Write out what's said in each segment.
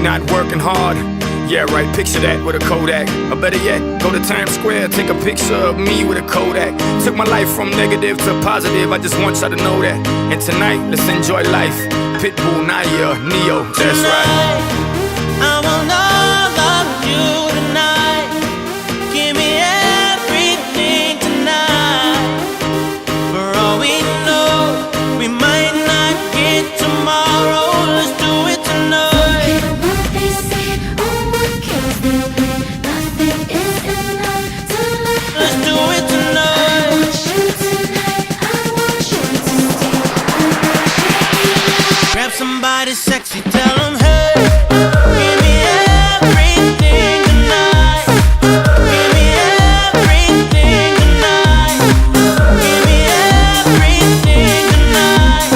not working hard. Yeah, right, picture that with a Kodak. Or better yet, go to Times Square, take a picture of me with a Kodak. Took my life from negative to positive, I just want y'all to know that. And tonight, let's enjoy life. Pitbull, Naya, Neo, that's right. I want all of you tonight. Give me everything tonight. For all we know, we might not get tomorrow. Let's do it tonight. Let's do it tonight. Grab somebody sexy, tell them hey. Give me everything tonight. Give me everything tonight. Give me everything tonight.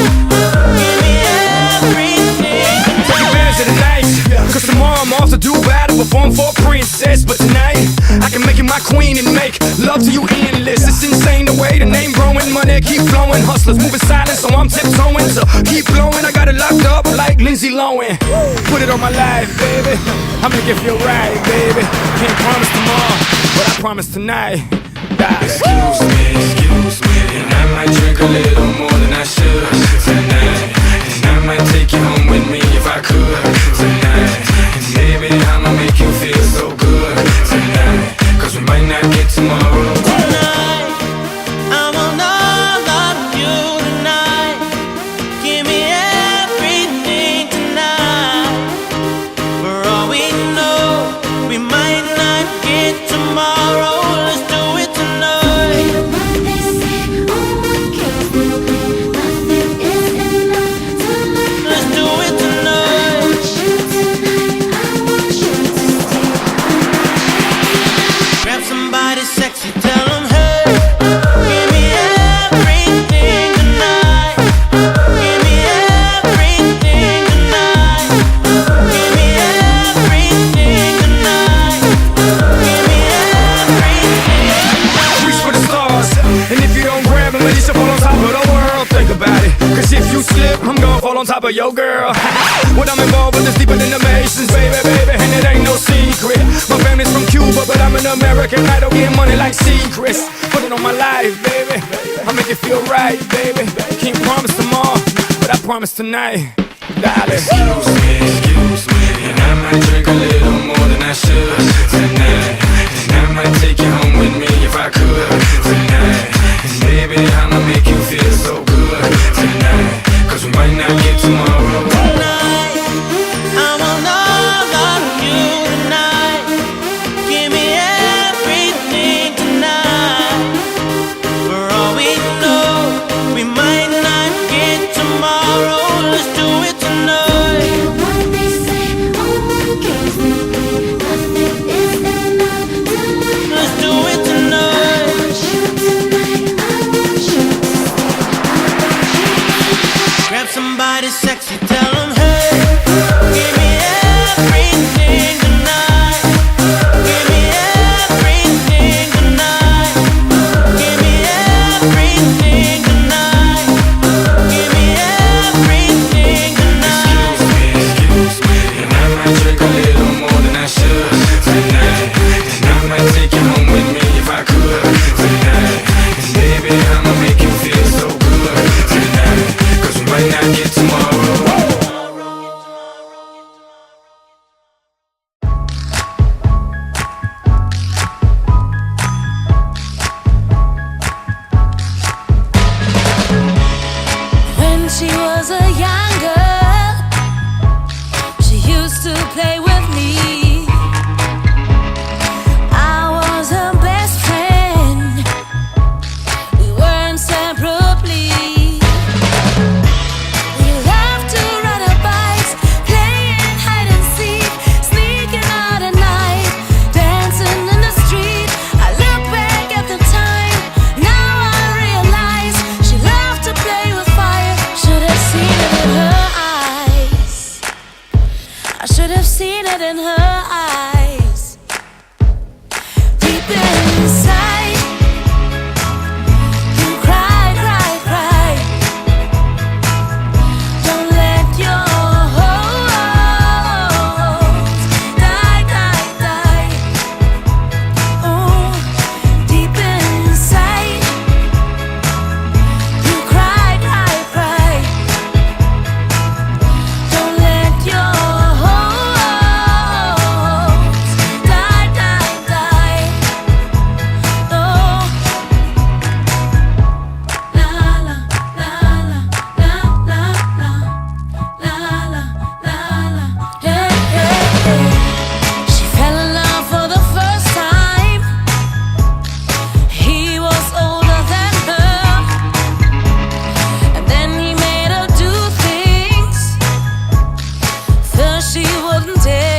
Give me everything tonight. Take advantage of the night, cause tomorrow I'm off to do battle, perform for a princess. But tonight, I can make you my queen and make love to you endless. It's insane the way the name growing, money keep flowing. Hustlers moving silent, so I'm tiptoeing. So keep blowing, I got it locked up like Lindsay Lohan. Put it on my life, baby, I'ma give you a ride, baby. Can't promise tomorrow, but I promise tonight. Excuse me, and I might drink a little more than I should tonight. And I might take you home with me if I could tonight. And maybe I'ma make you feel so good tonight, cause we might not get tomorrow. Tonight, I want all of you tonight. Give me everything tonight. For all we know, we might not get tomorrow. Let's do it tonight. Let's do it tonight. Grab somebody sexy, tell them hey. Give me everything tonight. Give me everything tonight. Give me everything tonight. Give me everything. Reach for the stars, and if you don't grab them, at least you fall on top of the world. Think about it, cause if you slip, I'm gonna fall on top of your girl. What I'm involved with is deeper than the Masons, baby, and it ain't no secret. My family's from Cuba, but I'm an American idol, getting money like secrets. Put it on my life, baby, I'll make it feel right, baby. Can't promise tomorrow, but I promise tonight, darling. Excuse me, and I might drink a little more than I should tonight. And I might take you home with me if I could tonight. And baby, I'ma make you feel so good tonight, cause we might not get tomorrow. Tonight, I want all of you tonight. Give me everything tonight. For all we know, we might not get tomorrow. Let's do it tonight. Let's do it tonight. Grab somebody sexy, tell them hey. Give me everything tonight. Give me everything tonight. Give me everything tonight. Give me everything tonight. Excuse me, and I might drink a little more than I should tonight. And I might take you home with me if I could tonight. And baby, I'ma make you feel so good tonight, cause we might not get tomorrow. When she was a young girl, she used to play with me. I was her best friend. We were inseparably. We loved to ride our bikes, playing hide and seek, sneaking out at night, dancing in the street. I look back at the time, now I realize she loved to play with fire. Should have seen it in her eyes. I should have seen it in her eyes. Deep inside, you cry, cry, cry. Don't let your she wouldn't tell.